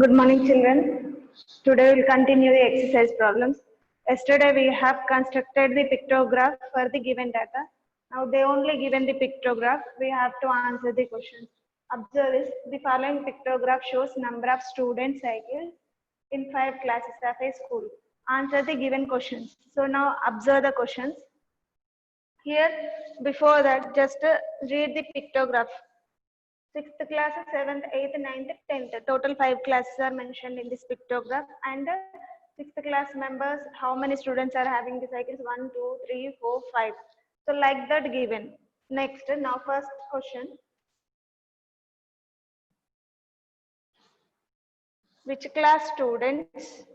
Good morning, children. Today we'll continue the exercise problems. Yesterday we have constructed the pictograph for the given data. Now they only given the pictograph. We have to answer the questions. Observe this. The following pictograph shows number of student cycles in 5 classes of a school. Answer the given questions. So now observe the questions. Here, before that, just read the pictograph. 6th class, 7th, 8th, 9th, 10th. Total 5 classes are mentioned in this pictograph. And 6th class members, how many students are having the cycles? 1, 2, 3, 4, 5. So like that given. Next, now first question. Which class students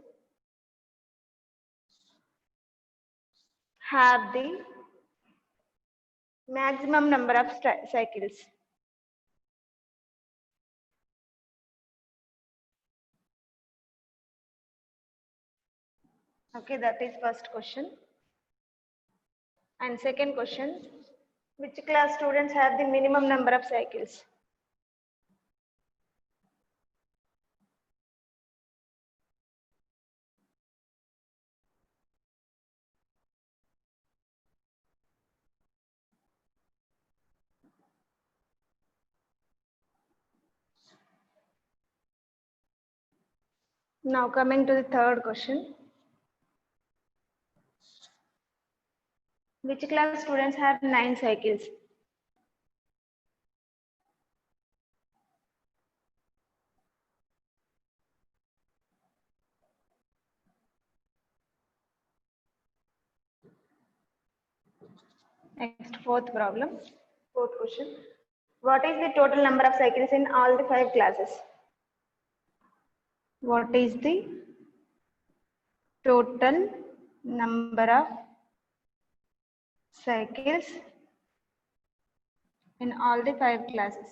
have the maximum number of cycles? Okay, that is first question. And second question, which class students have the minimum number of cycles? Now coming to the third question. Which class students have 9 cycles? Next, fourth problem. Fourth question. What is the total number of cycles in all the 5 classes? What is the total number of cycles in all the 5 classes?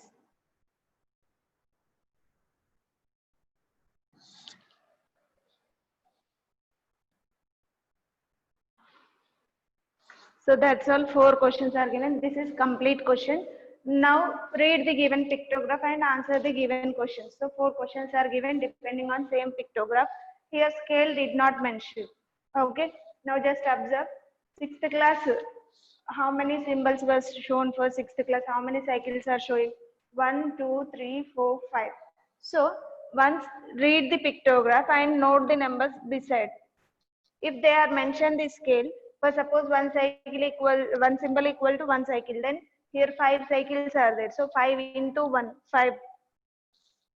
So that's all, 4 questions are given. This is complete question. Now read the given pictograph and answer the given questions. So 4 questions are given depending on same pictograph. Here scale did not mention. Okay. Now just observe 6th class. How many symbols were shown for 6th class? How many cycles are showing? 1, 2, 3, 4, 5. So once read the pictograph and note the numbers beside. If they are mentioned the scale, for suppose one symbol equal to 1 cycle, then here 5 cycles are there. So 5 into 1, 5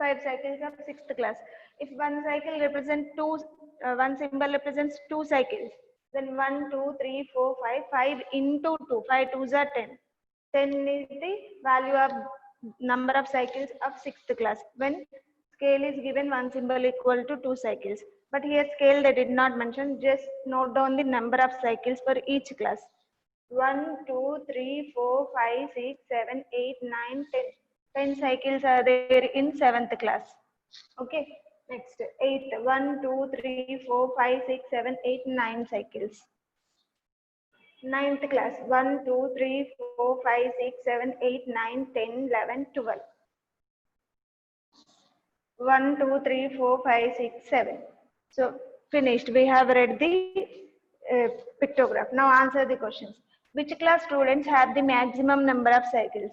cycles of 6th class. If one cycle represents one symbol represents 2 cycles, then 1, 2, 3, 4, 5, 5 into 2, 5 twos are 10. 10 is the value of number of cycles of 6th class. When scale is given, one symbol equal to 2 cycles. But here scale they did not mention, just note down the number of cycles for each class. 1, 2, 3, 4, 5, 6, 7, 8, 9, 10. 10 cycles are there in 7th class. Okay. Next, 8. 1, 2, 3, 4, 5, 6, 7, 8, 9 cycles. 9th class. 1, 2, 3, 4, 5, 6, 7, 8, 9, 10, 11, 12. 1, 2, 3, 4, 5, 6, 7. So finished. We have read the pictograph. Now answer the questions. Which class students have the maximum number of cycles?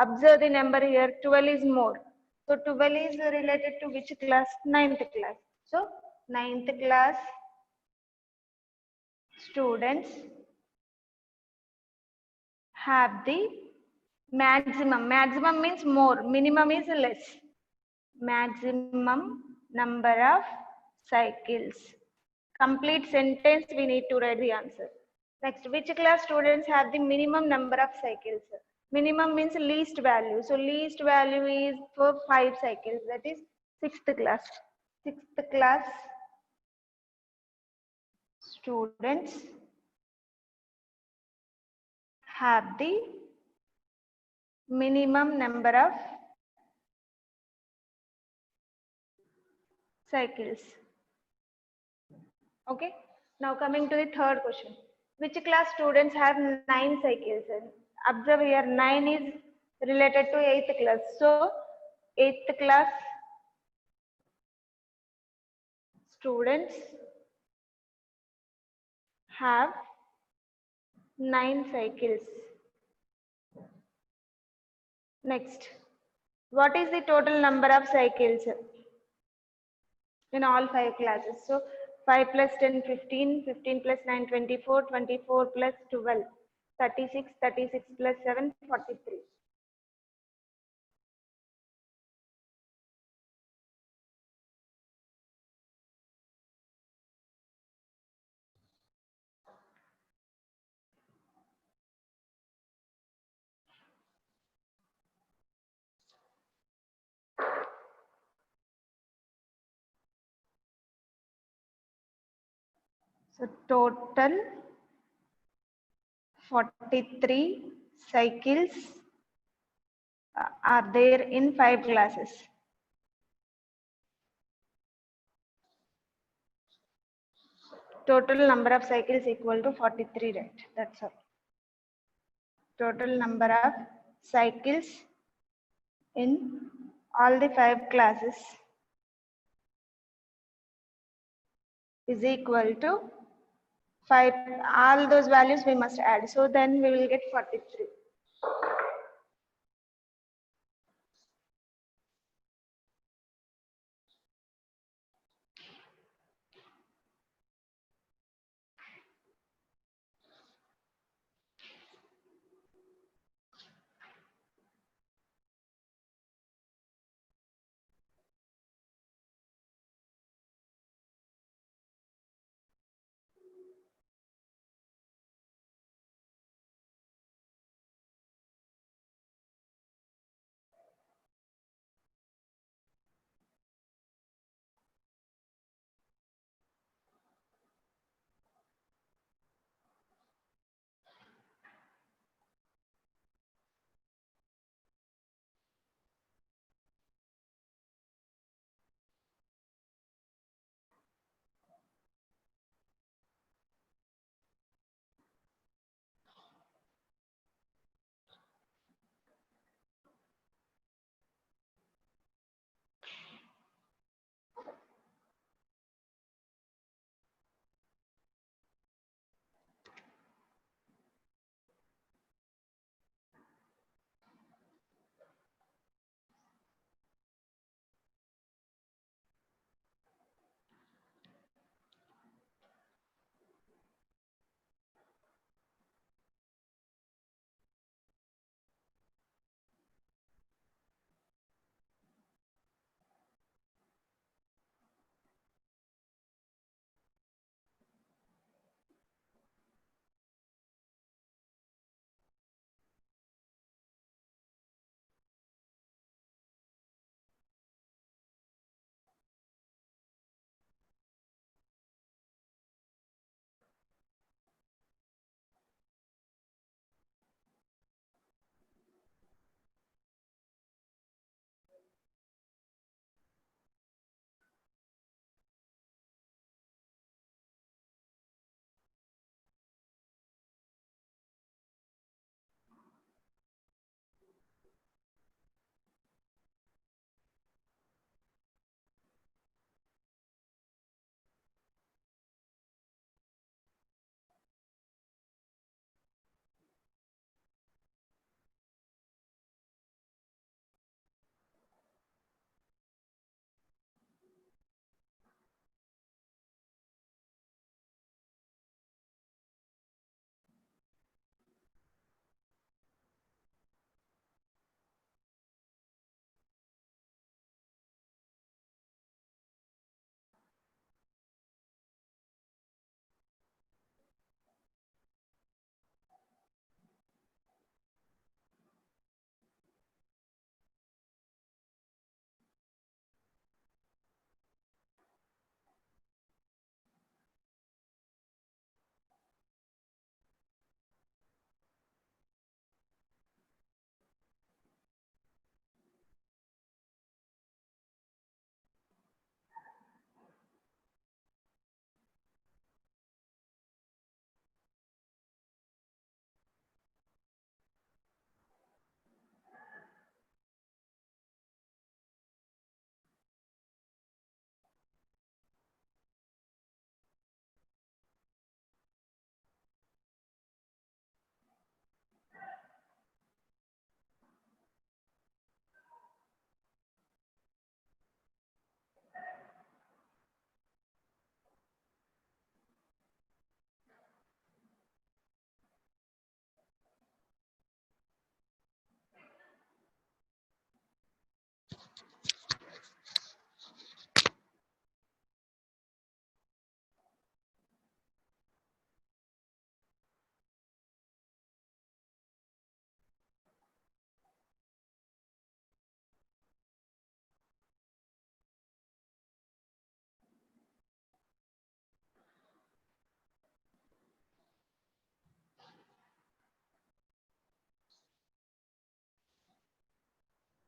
Observe the number here. 12 is more. So 12 is related to which class? 9th class. So 9th class students have the maximum. Maximum means more. Minimum is less. Maximum number of cycles. Complete sentence we need to write the answer. Next, which class students have the minimum number of cycles? Minimum means least value. So least value is for 5 cycles. That is 6th class. 6th class students have the minimum number of cycles. Okay. Now coming to the third question. Which class students have 9 cycles? Observe here, 9 is related to 8th class. So 8th class students have 9 cycles. Next, what is the total number of cycles in all 5 classes? So 5 plus 10, 15, 15 plus 9, 24, 24 plus 12, 36, 36 plus 7, 43. So total 43 cycles are there in 5 classes. Total number of cycles equal to 43, right? That's all. Total number of cycles in all the 5 classes is equal to 5. All those values we must add. So then we will get 43.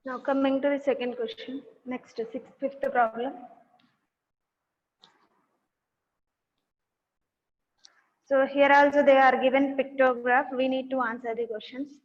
Now coming to the second question. Next, fifth problem. So here also they are given pictograph. We need to answer the questions.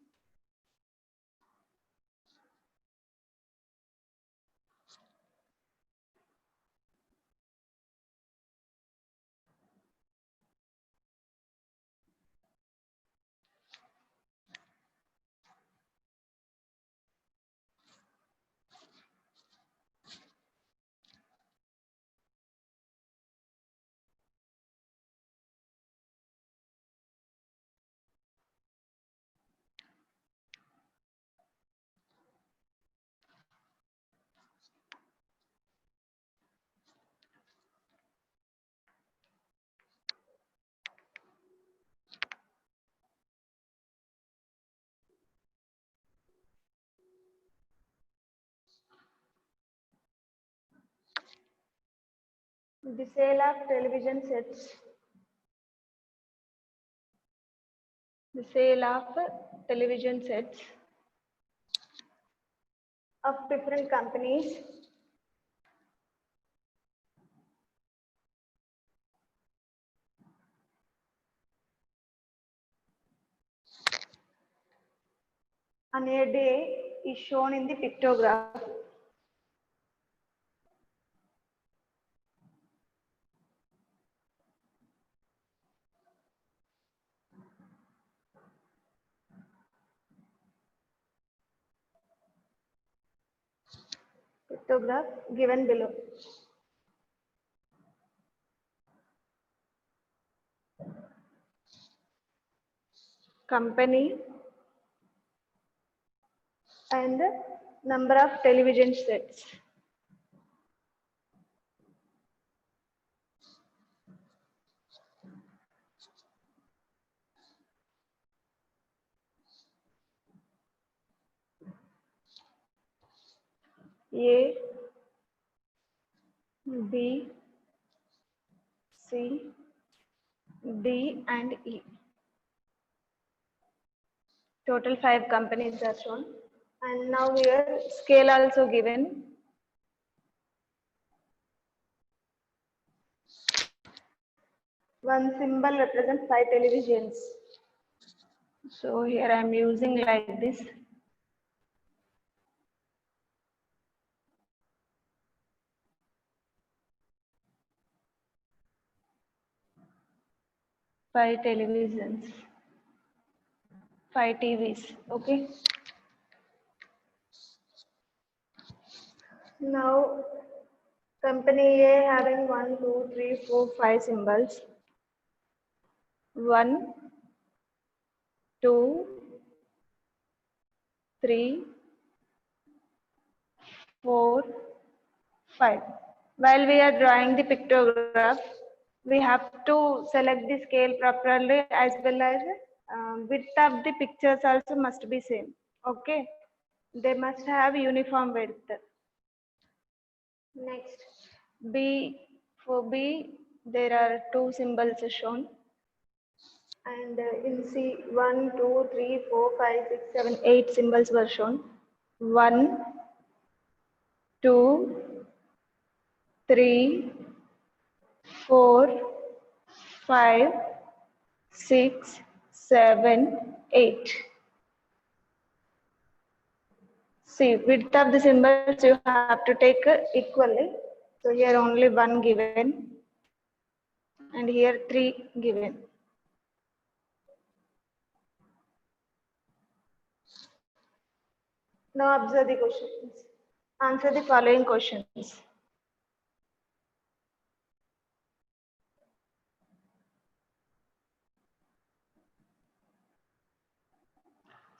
The sale of television sets. The sale of television sets of different companies on a day is shown in the pictograph. Pictograph given below. Company and number of television sets. A, B, C, D and E. Total 5 companies are shown. And now here scale also given. One symbol represents 5 televisions. So here I am using like this. Five televisions, 5 TVs. Okay. Now company A having 1, 2, 3, 4, 5 symbols. 1, 2, 3, 4, 5. While we are drawing the pictograph, we have to select the scale properly as well as width of the pictures also must be same. Okay. They must have uniform width. Next, B, for B, there are 2 symbols shown. And in C, 1, 2, 3, 4, 5, 6, 7, 8 symbols were shown. 1, 2, 3, 4, 5, 6, 7, 8. See, width of the symbols you have to take equally. So here only 1 given and here 3 given. Now observe the questions. Answer the following questions.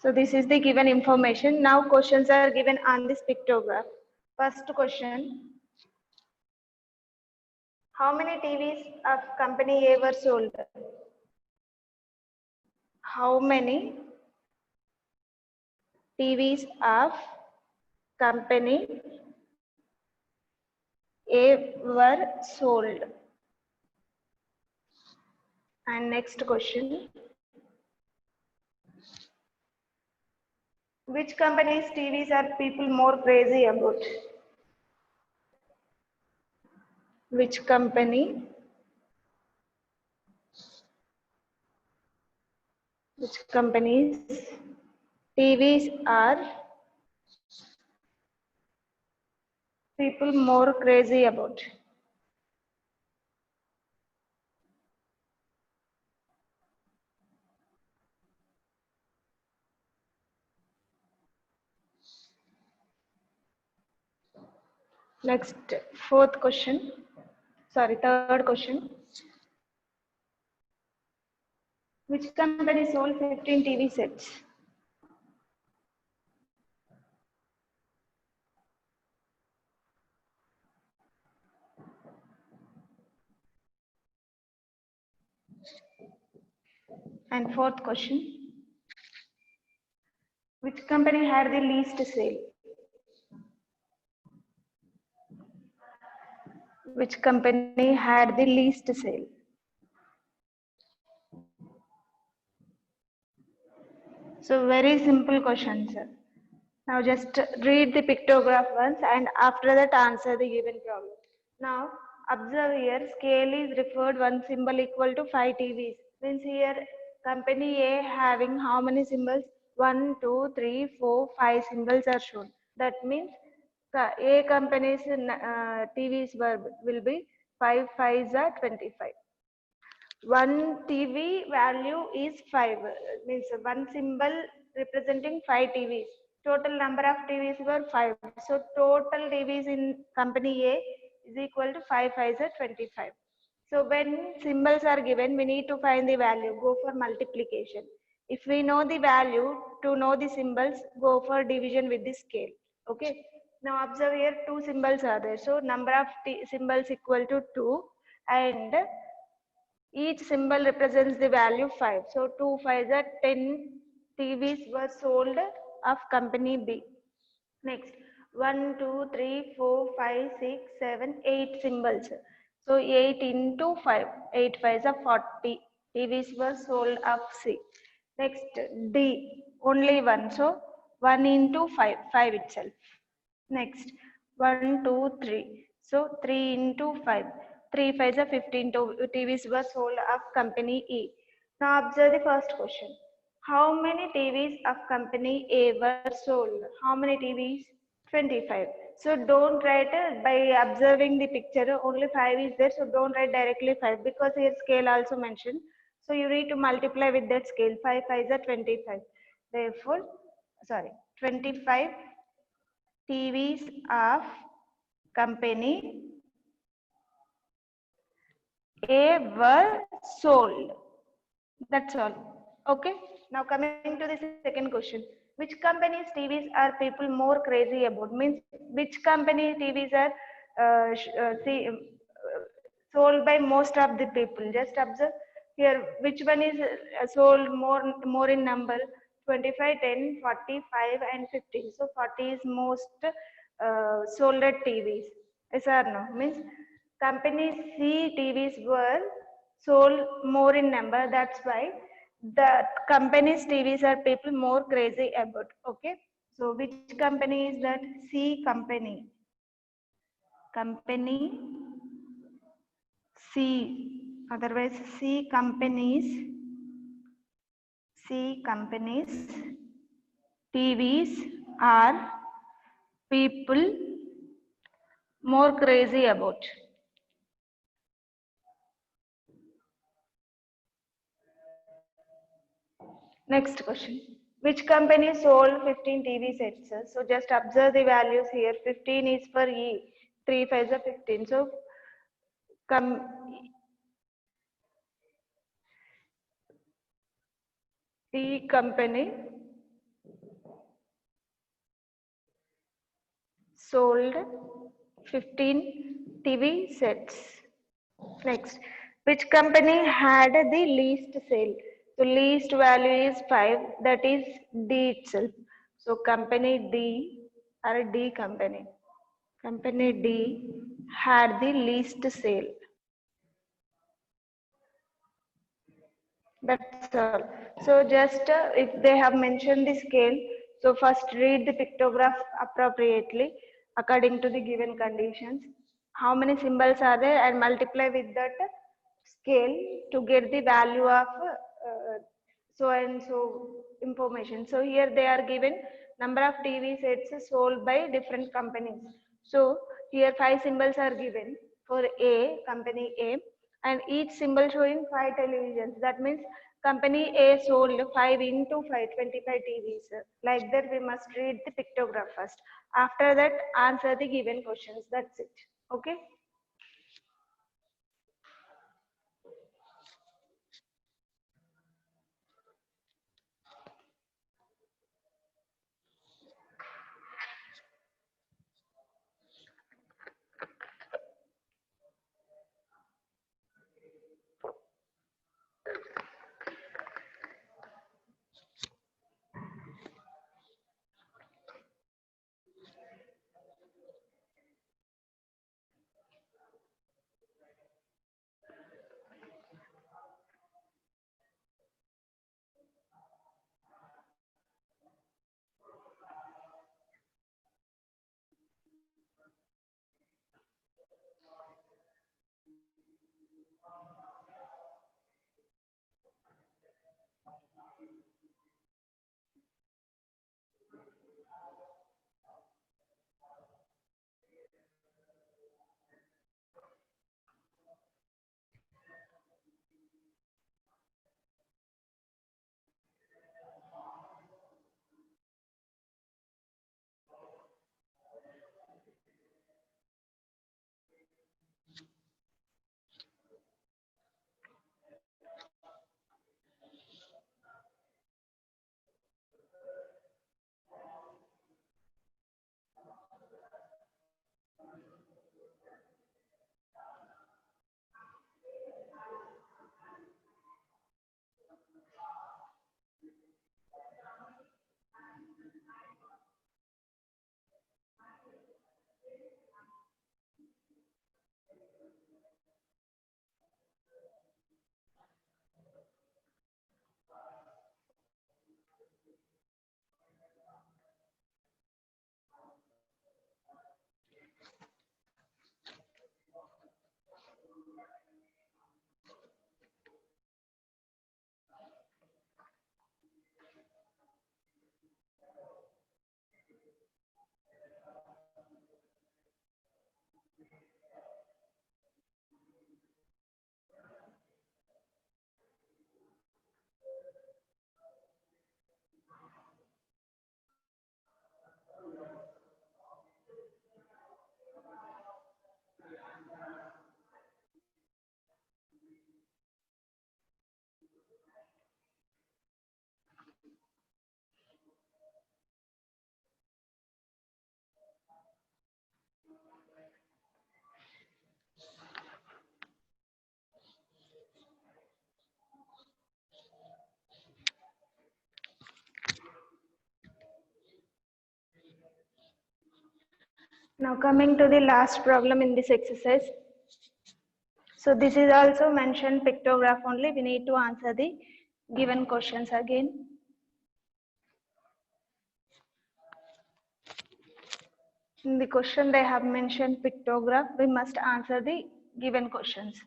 So this is the given information. Now questions are given on this pictograph. First question. How many TVs of company A were sold? How many TVs of company A were sold? And next question. Which company's TVs are people more crazy about? Which company? Which companies TVs are people more crazy about? Next, fourth question. Sorry, third question. Which company sold 15 TV sets? And fourth question. Which company had the least sale? Which company had the least sale? So very simple question, sir. Now just read the pictograph once and after that answer the given problem. Now observe here, scale is referred one symbol equal to 5 TVs. Means here company A having how many symbols? 1, 2, 3, 4, 5 symbols are shown. That means A company's TVs will be 5 5s are 25. One TV value is 5, means one symbol representing 5 TVs. Total number of TVs were 5. So total TVs in company A is equal to 5 5s are 25. So when symbols are given, we need to find the value, go for multiplication. If we know the value, to know the symbols, go for division with the scale. Okay. Now observe here, two symbols are there. So number of symbols equal to 2 and each symbol represents the value 5. So 2 5s are 10 TVs were sold of company B. Next, 1, 2, 3, 4, 5, 6, 7, 8 symbols. So 8 into 5, 8 5s are 40 TVs were sold of C. Next, D, only 1. So 1 into 5, 5 itself. Next, 1, 2, 3. So 3 into 5. 3 5s are 15 TVs were sold of company E. Now observe the first question. How many TVs of company A were sold? How many TVs? 25. So don't write by observing the picture, only 5 is there. So don't write directly 5 because here scale also mentioned. So you need to multiply with that scale. 5 5s are 25. Therefore, sorry, 25 TVs of company A were sold. That's all. Okay. Now coming to the second question. Which company's TVs are people more crazy about? Means which company TVs are sold by most of the people? Just observe here. Which one is sold more in number? 25, 10, 45 and 15. So 40 is most sold at TVs. Yes or no? Means company C TVs were sold more in number. That's why the company's TVs are people more crazy about. Okay. So which company is that? C company. Company C. Otherwise C companies. C companies TVs are people more crazy about. Next question. Which company sold 15 TV sets? So just observe the values here. 15 is for E. 3 5 is 15. So E company sold 15 TV sets. Next, which company had the least sale? So least value is 5, that is D itself. So company D or D company. Company D had the least sale. That's all. So just if they have mentioned the scale, So first read the pictograph appropriately according to the given conditions. How many symbols are there, and multiply with that scale to get the value of so and so information. So here they are given number of TV sets sold by different companies. So here 5 symbols are given for A, company A, and each symbol showing 5 televisions. That means company A sold 5 into 5, 25 TVs. Like that we must read the pictograph first. After that answer the given questions. That's it. Okay. Now coming to the last problem in this exercise. So this is also mentioned pictograph only. We need to answer the given questions again. In the question they have mentioned pictograph. We must answer the given questions.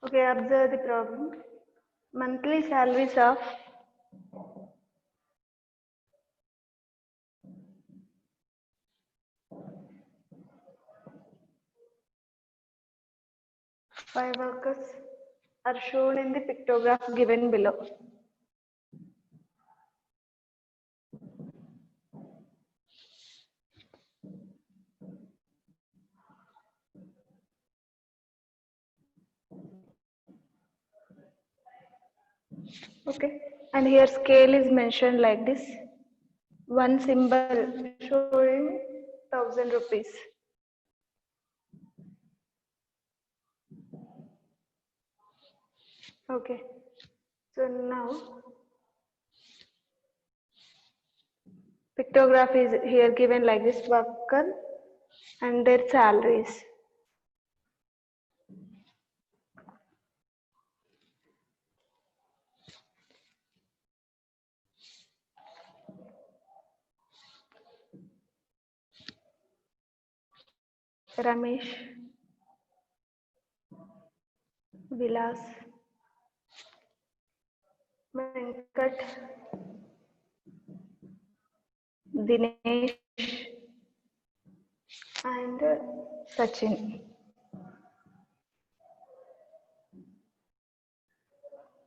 Okay, observe the problem. Monthly salaries of five workers are shown in the pictograph given below. Okay. And here scale is mentioned like this. One symbol showing 1000 rupees. Okay. So now pictograph is here given like this, worker and their salaries. Ramesh, Vilas, Venkat, Dinesh, and Sachin.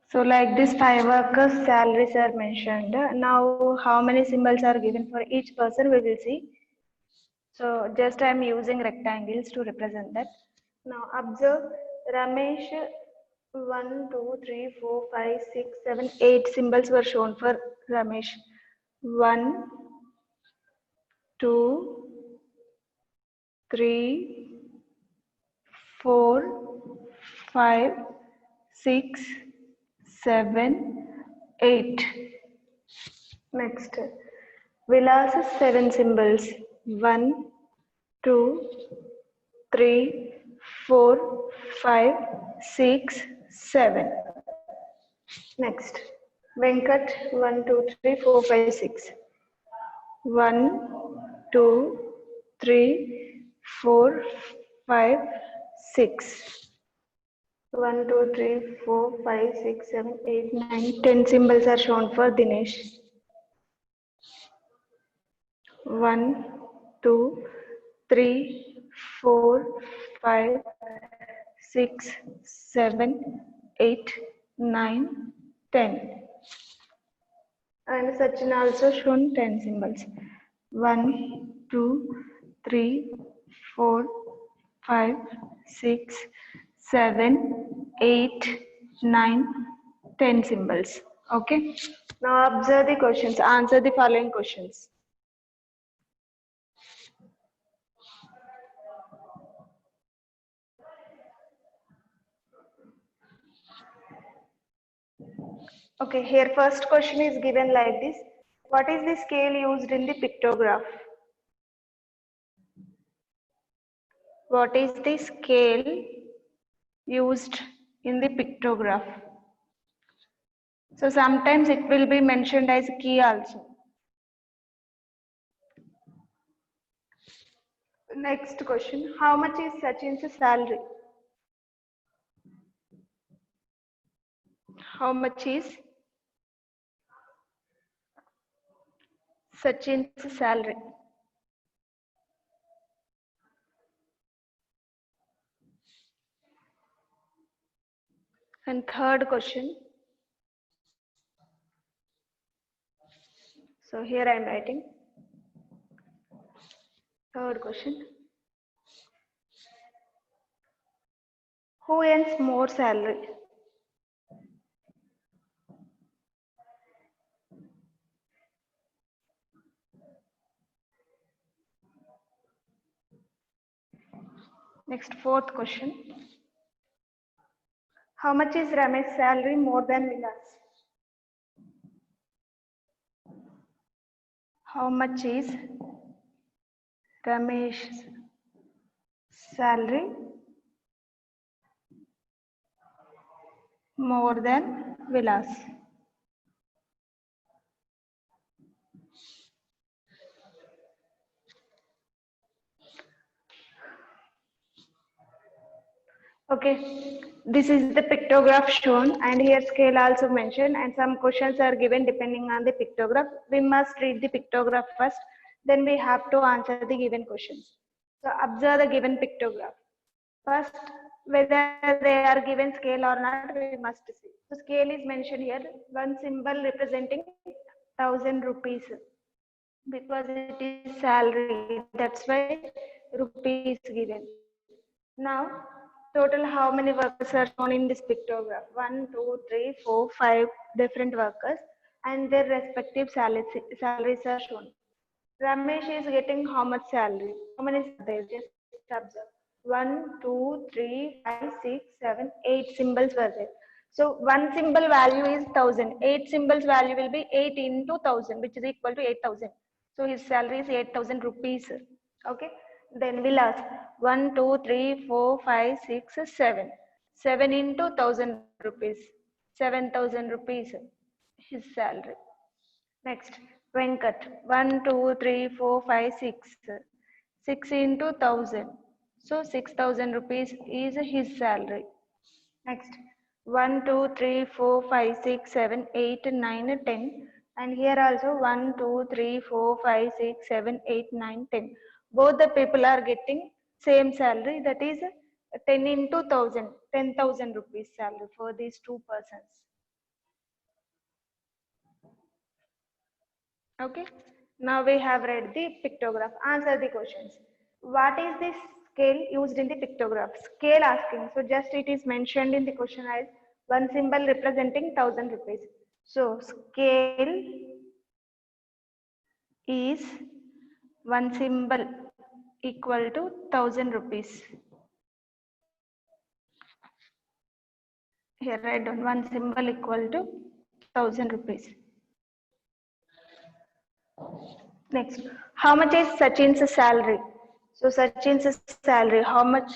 So like this 5 workers salaries are mentioned. Now how many symbols are given for each person we will see. So just I am using rectangles to represent that. Now observe Ramesh 1, 2, 3, 4, 5, 6, 7, 8 symbols were shown for Ramesh. 1, 2, 3, 4, 5, 6, 7, 8. Next, Vilas 7 symbols. 1, 2, 3, 4, 5, 6, 7. Next, Venkat 1, 2, 3, 4, 5, 6. 1, 2, 3, 4, 5, 6. 1, 2, 3, 4, 5, 6, 7, 8, 9, 10 symbols are shown for Dinesh. 1, 2, 3, 4, 5, 6, 7, 8, 9, 10. And Sachin also shown 10 symbols. 1, 2, 3, 4, 5, 6, 7, 8, 9, 10 symbols. Okay. Now observe the questions. Answer the following questions. Okay, here first question is given like this. What is the scale used in the pictograph? What is the scale used in the pictograph? So sometimes it will be mentioned as key also. Next question, how much is Sachin's salary? How much is Sachin's salary? And third question. So here I am writing. Third question. Who earns more salary? Next, fourth question. How much is Ramesh's salary more than Vilas? How much is Ramesh's salary more than Vilas? Okay, this is the pictograph shown and here scale also mentioned and some questions are given depending on the pictograph. We must read the pictograph first, then we have to answer the given questions. So observe the given pictograph. First, whether they are given scale or not, we must see. So scale is mentioned here, one symbol representing 1000 rupees because it is salary, that's why rupees given. Now, total how many workers are shown in this pictograph? 1, 2, 3, 4, 5 different workers. and their respective salaries are shown. Ramesh is getting how much salary? How many are there? Just observe. 1, 2, 3, 5, 6, 7, 8 symbols were there. So one symbol value is 1000. 8 symbols value will be 8 into 1000, which is equal to 8000. So his salary is 8000 rupees. Okay. Then we'll ask 1, 2, 3, 4, 5, 6, 7. 7 into 1000 rupees. 7000 rupees his salary. Next, Venkat. 1, 2, 3, 4, 5, 6. 6 into 1000. So 6000 rupees is his salary. Next, 1, 2, 3, 4, 5, 6, 7, 8, 9, 10. And here also 1, 2, 3, 4, 5, 6, 7, 8, 9, 10. Both the people are getting same salary, that is 10 into 1000, 10,000 rupees salary for these two persons. Okay, now we have read the pictograph. Answer the questions. What is this scale used in the pictograph? Scale asking. So just it is mentioned in the question as one symbol representing 1000 rupees. So scale is one symbol equal to 1000 rupees. Here write down one symbol equal to 1000 rupees. Next, how much is Sachin's salary? So Sachin's salary, how much?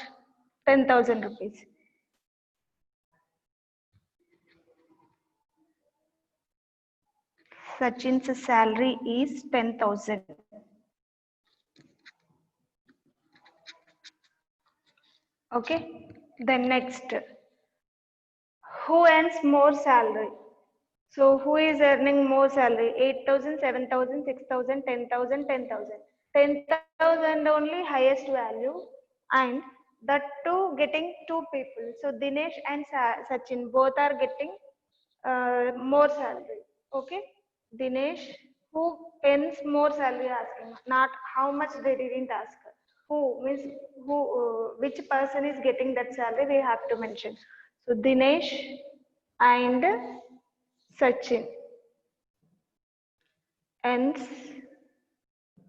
10,000 rupees. Sachin's salary is 10,000. Okay. Then next, who earns more salary? So who is earning more salary? 8,000, 7,000, 6,000, 10,000, 10,000. 10,000 only highest value, and that too getting two people. So Dinesh and Sachin both are getting more salary. Okay. Dinesh, who earns more salary asking, not how much they didn't ask. Who means who, which person is getting that salary we have to mention. So Dinesh and Sachin earns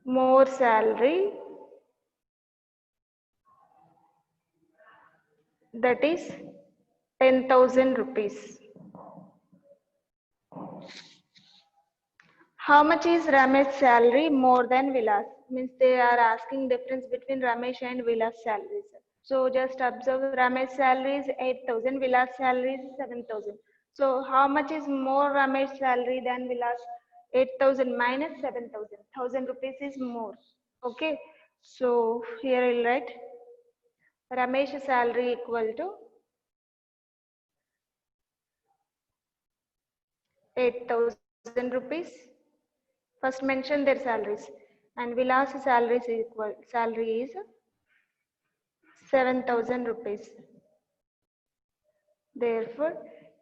more salary, that is 10,000 rupees. How much is Ramesh's salary more than Vilas? Means they are asking difference between Ramesh and Vilas salaries. So just observe Ramesh's salary is 8,000, Vilas salary is 7,000. So how much is more Ramesh's salary than Vilas? 8,000 minus 7,000. 1,000 rupees is more. Okay. So here I'll write Ramesh's salary equal to 8,000 rupees. First mention their salaries, and Vilas salary is 7,000 rupees. Therefore,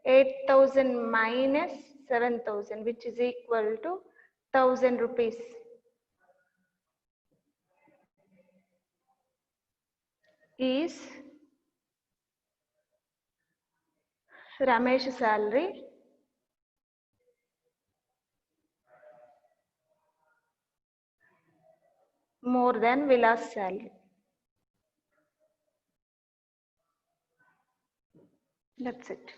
8,000 minus 7,000, which is equal to 1,000 rupees, is Ramesh's salary more than Vilas salary. That's it.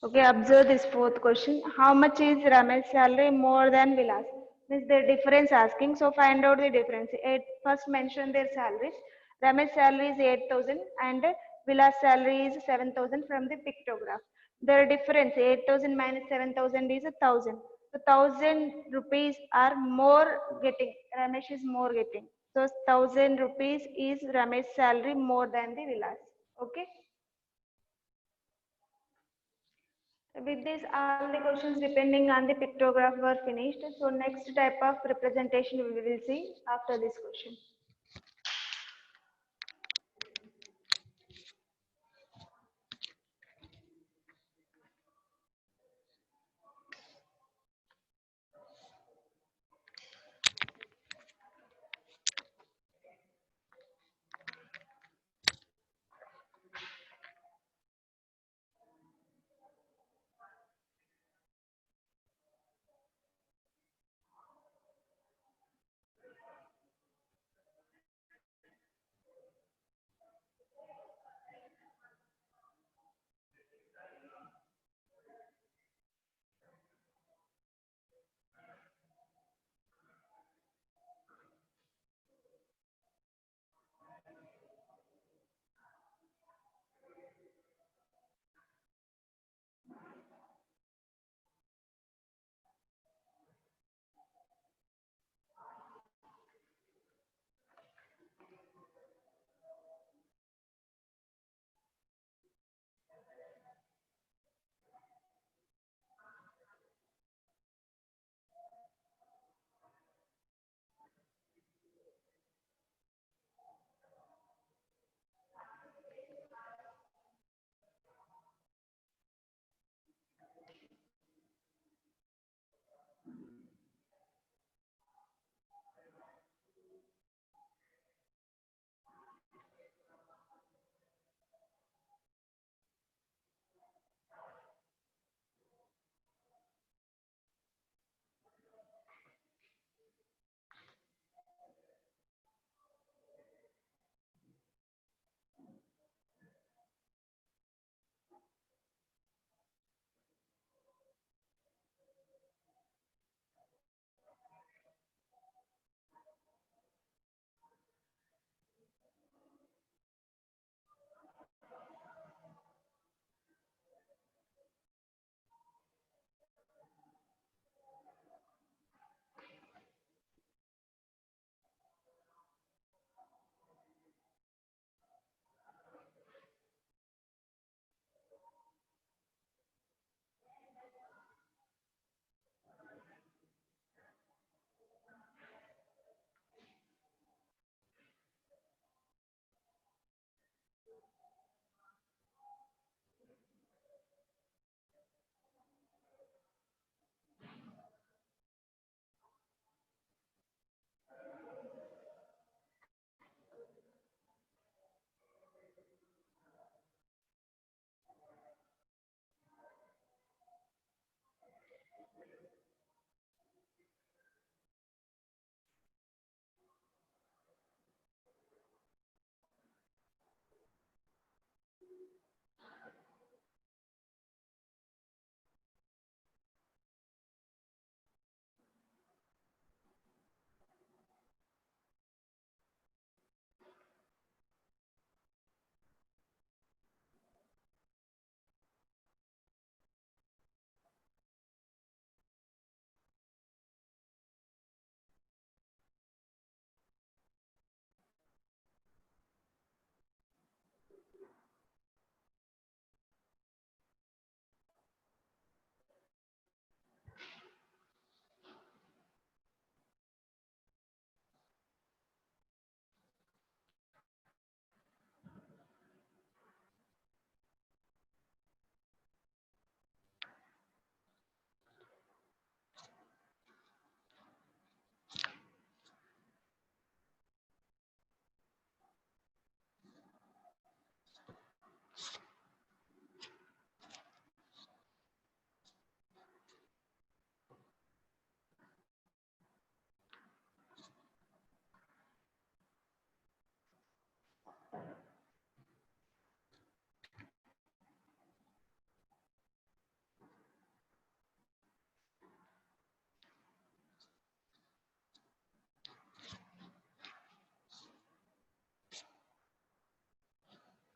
Okay, observe this fourth question. How much is Ramesh's salary more than Vilas? Means the difference asking. So find out the difference. First mention their salaries. Ramesh's salary is 8,000 and Vilas salary is 7,000 from the pictograph. The difference 8,000 minus 7,000 is 1,000. So 1,000 rupees are more getting. Ramesh is more getting. So 1,000 rupees is Ramesh's salary more than the Vilas. Okay. With this, all the questions depending on the pictograph were finished. So next type of representation we will see after this question.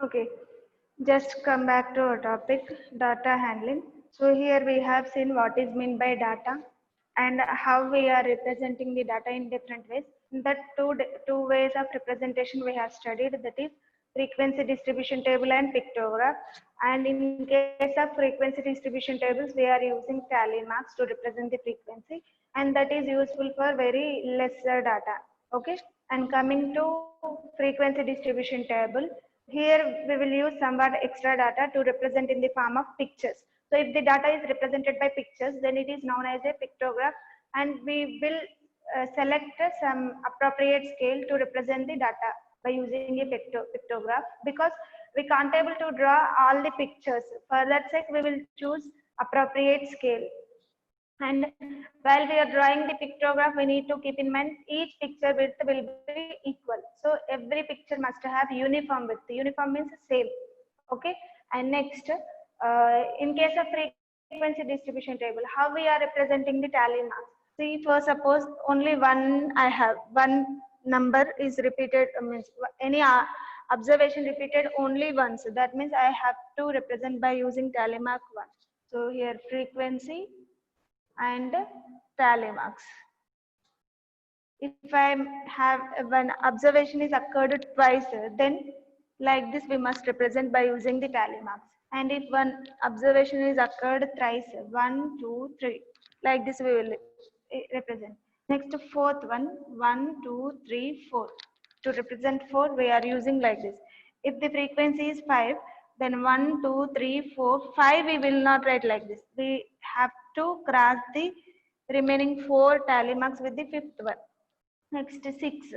Okay, just come back to our topic, data handling. So here we have seen what is meant by data and how we are representing the data in different ways. The two ways of representation we have studied, that is frequency distribution table and pictograph. And in case of frequency distribution tables, we are using tally marks to represent the frequency, and that is useful for very lesser data. Okay, and coming to frequency distribution table, here we will use somewhat extra data to represent in the form of pictures. So if the data is represented by pictures, then it is known as a pictograph, and we will select some appropriate scale to represent the data by using a pictograph, because we can't able to draw all the pictures. For that sake, we will choose appropriate scale. And while we are drawing the pictograph, we need to keep in mind each picture width will be equal. So every picture must have uniform width. Uniform means same. Okay. And next, in case of frequency distribution table, how we are representing the tally marks. See, for suppose only one I have, one number is repeated, means any observation repeated only once. That means I have to represent by using tally mark 1. So here frequency and tally marks. If I have one observation is occurred twice, then like this we must represent by using the tally marks. And if one observation is occurred thrice, 1, 2, 3, like this we will represent. Next, fourth one, 1, 2, 3, 4. To represent 4, we are using like this. If the frequency is 5, then 1, 2, 3, 4, 5 we will not write like this. We have to cross the remaining 4 tally marks with the fifth one. Next, 6.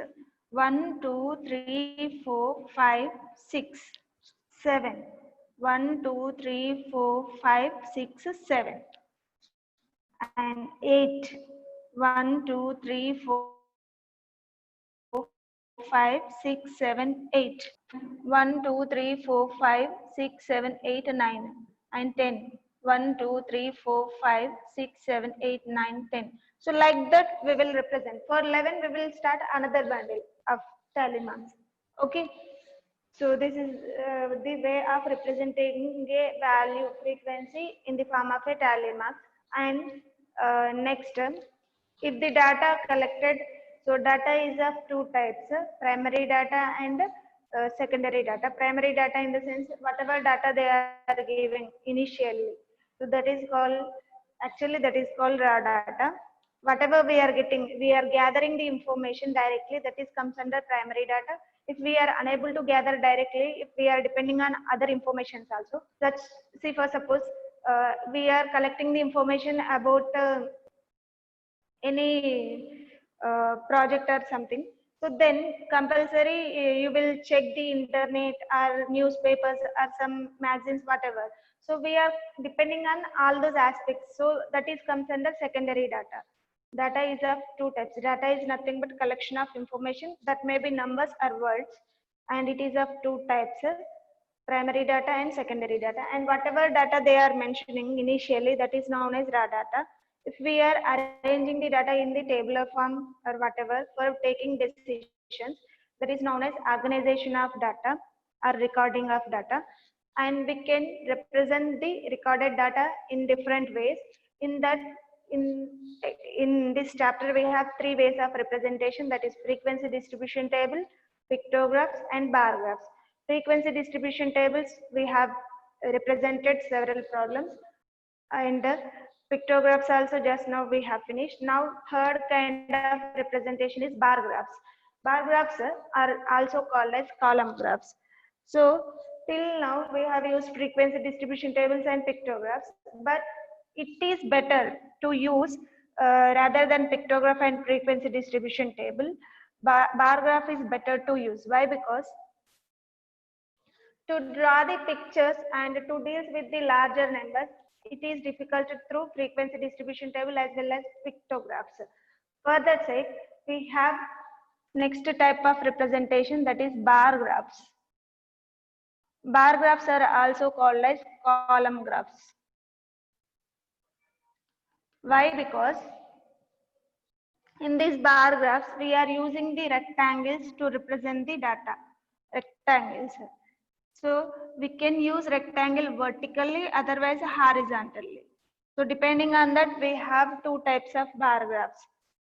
1, 2, 3, 4, 5, 6, 7. 1, 2, 3, 4, 5, 6, 7. And 8. 1, 2, 3, 4, 5, 6, 7, 8. 1, 2, 3, 4, 5, 6, 7, 8, 9. And 10. 1, 2, 3, 4, 5, 6, 7, 8, 9, 10. So like that we will represent. For 11 we will start another bundle of tally marks. Okay. So this is the way of representing a value frequency in the form of a tally mark. And next, if the data collected, so data is of two types, primary data and secondary data. Primary data in the sense whatever data they are giving initially. So that is called, actually that is called raw data. Whatever we are getting, we are gathering the information directly, that is comes under primary data. If we are unable to gather directly, if we are depending on other informations also, such, see for suppose we are collecting the information about any project or something. So then compulsory you will check the internet or newspapers or some magazines, whatever. So we are depending on all those aspects. So that is comes under secondary data. Data is of two types. Data is nothing but collection of information that may be numbers or words, and it is of two types, primary data and secondary data. And whatever data they are mentioning initially, that is known as raw data. If we are arranging the data in the tabular form or whatever for taking decisions, that is known as organization of data or recording of data. And we can represent the recorded data in different ways. In that, in this chapter we have three ways of representation, that is frequency distribution table, pictographs and bar graphs. Frequency distribution tables we have represented several problems, and pictographs also just now we have finished. Now third kind of representation is bar graphs. Bar graphs are also called as column graphs. So till now we have used frequency distribution tables and pictographs, but it is better to use rather than pictograph and frequency distribution table. Bar graph is better to use. Why? Because to draw the pictures and to deal with the larger numbers, it is difficult through frequency distribution table as well as pictographs. For that sake, we have next type of representation, that is bar graphs. Bar graphs are also called as column graphs. Why? Because in these bar graphs, we are using the rectangles to represent the data. Rectangles. So we can use rectangle vertically, otherwise horizontally. So depending on that, we have two types of bar graphs.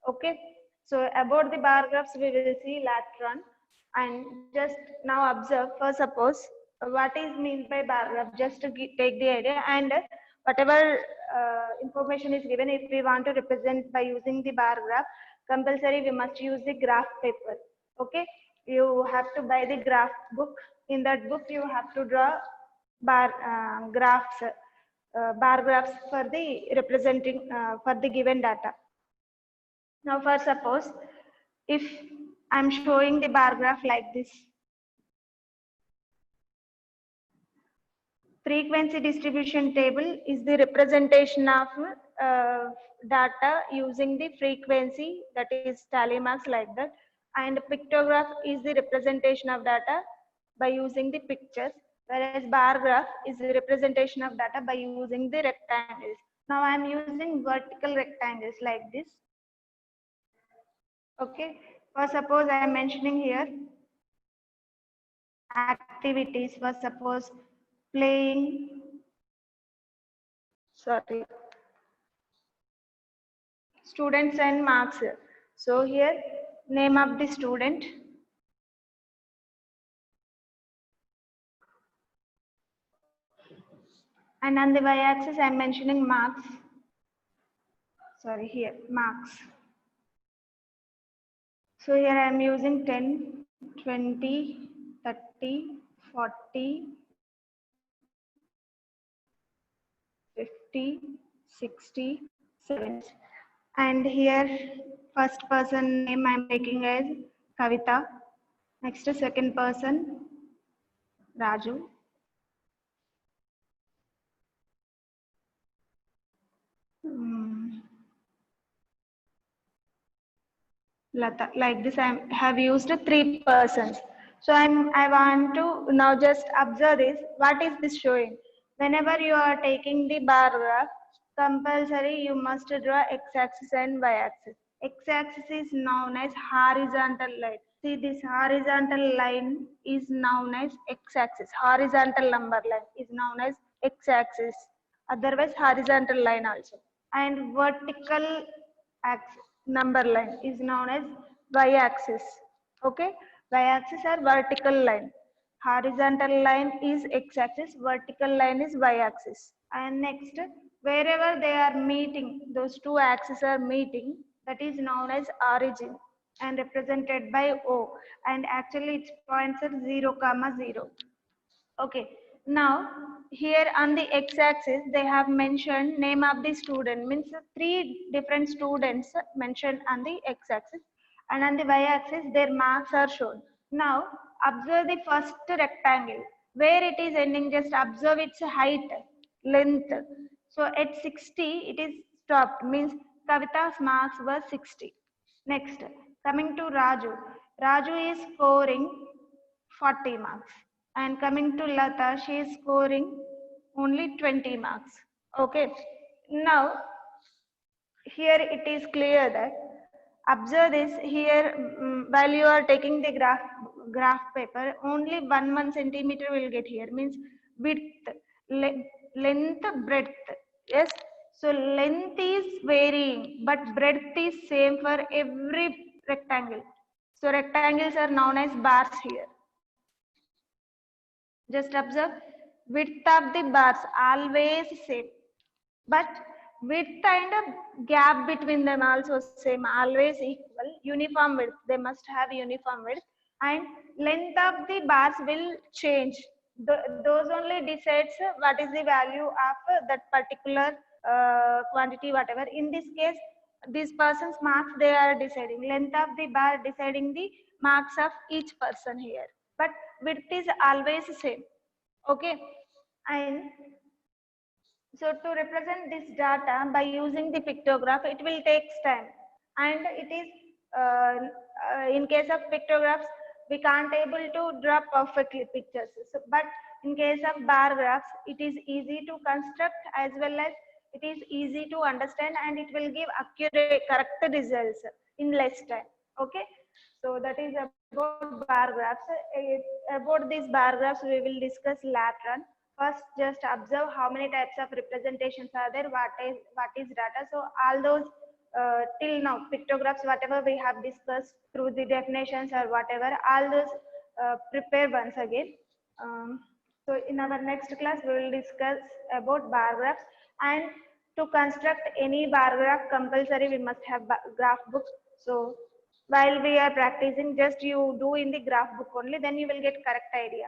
Okay. So about the bar graphs, we will see later on. And just now observe, for suppose, what is meant by bar graph, just to take the idea, and whatever information is given, if we want to represent by using the bar graph, compulsory we must use the graph paper. Okay. You have to buy the graph book. In that book, you have to draw bar graphs for the representing for the given data. Now, for suppose, if I'm showing the bar graph like this, frequency distribution table is the representation of data using the frequency, that is tally marks like that, and pictograph is the representation of data by using the pictures, whereas bar graph is the representation of data by using the rectangles. Now I am using vertical rectangles like this. Okay, for suppose I am mentioning here activities, for suppose playing, sorry, students and marks. So here name of the student, and on the y-axis I am mentioning marks. Sorry, here marks. So here I am using 10, 20, 30, 40, 50, 60, 70. And here first person name I am taking as Kavita. Next second person Raju. Lata. Like this, I have used 3 persons. So I want to now just observe this. What is this showing? Whenever you are taking the bar graph, compulsory you must draw x-axis and y-axis. X-axis is known as horizontal line. See, this horizontal line is known as x-axis. Horizontal number line is known as x-axis. Otherwise, horizontal line also. And vertical axis number line is known as y-axis. Okay, y-axis or vertical line. Horizontal line is x-axis, vertical line is y-axis. And next, wherever they are meeting, those two axes are meeting, that is known as origin and represented by O. And actually its points are 0, 0. Okay, now here on the x-axis they have mentioned name of the student, means 3 different students mentioned on the x-axis, and on the y-axis their marks are shown. Now observe the first rectangle where it is ending, just observe its height, length. So at 60 it is stopped, means Kavita's marks were 60. Next, coming to Raju. Raju is scoring 40 marks. And coming to Lata, she is scoring only 20 marks. Okay. Now, here it is clear that, observe this here, while you are taking the graph paper, only 1 centimeter will get here, means width, length, breadth. Yes. So length is varying, but breadth is same for every rectangle. So rectangles are known as bars here. Just observe, width of the bars always same, but width and gap between them also same, always equal, uniform width. They must have uniform width, and length of the bars will change. Those only decides what is the value of that particular quantity, whatever. In this case, this person's marks they are deciding. Length of the bar deciding the marks of each person here, but width is always same. Okay, and so to represent this data by using the pictograph, it will take time, and it is in case of pictographs we can't able to draw perfectly pictures. So, but in case of bar graphs, it is easy to construct as well as it is easy to understand, and it will give accurate, correct results in less time. Okay, so that is about bar graphs. About these bar graphs, we will discuss later on. First, just observe how many types of representations are there. What is data? So all those till now pictographs, whatever we have discussed through the definitions or whatever, all those prepare once again. So in our next class, we will discuss about bar graphs, and to construct any bar graph, compulsory we must have graph book. So while we are practicing, just you do in the graph book only, then you will get correct idea.